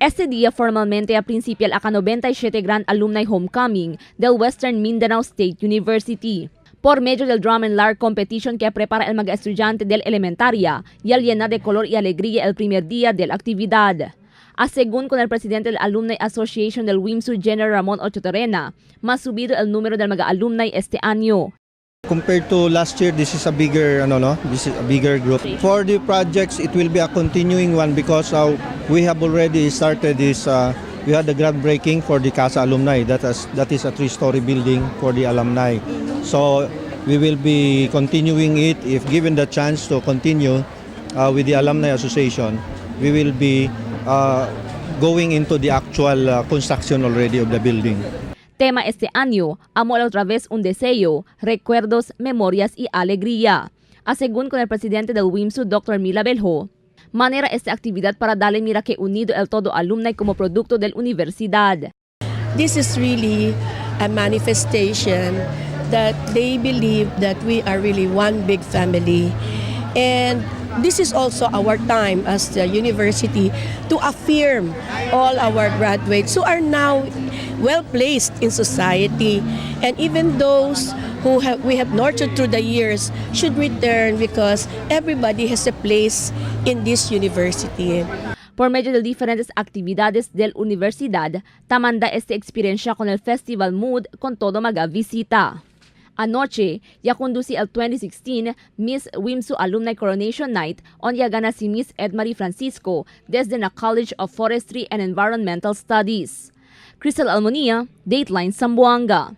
Este día formalmente a principial a 97 Grand Alumni Homecoming del Western Mindanao State University. Por medio del Drum and Lark Competition que prepara el mga estudiante del elementaria y al llenar de color y alegría el primer día de la actividad. Según con el presidente del Alumni Association del WIMSU, General Ramon Ochotorena, más subido el número del mga alumni este año. Compared to last year, this is a bigger, this is a bigger group. For the projects, it will be a continuing one because we have already started this. We had the groundbreaking for the CASA alumni. That is a 3-story building for the alumni. So we will be continuing it if given the chance to continue with the Alumni Association. We will be going into the actual construction already of the building. Tema este año, Amor otra vez un deseo, recuerdos, memorias y alegría. Según con el presidente del WIMSU, Dr. Mila Belho, manera esta actividad para darle mira que unido el todo alumni como producto del universidad. This is really a manifestation that they believe that we are really one big family. And this is also our time as the university to affirm all our graduates who are now well placed in society, and even those who we have nurtured through the years should return because everybody has a place in this university. Por medio de diferentes actividades del universidad, tamanda esta experiencia con el Festival Mood con todo mga visita. Anoche, ya conducí el 2016 Miss WIMSU Alumni Coronation Night, onde gana si Miss Edmarie Francisco desde la College of Forestry and Environmental Studies. Crystal Almonía, Dateline Zamboanga.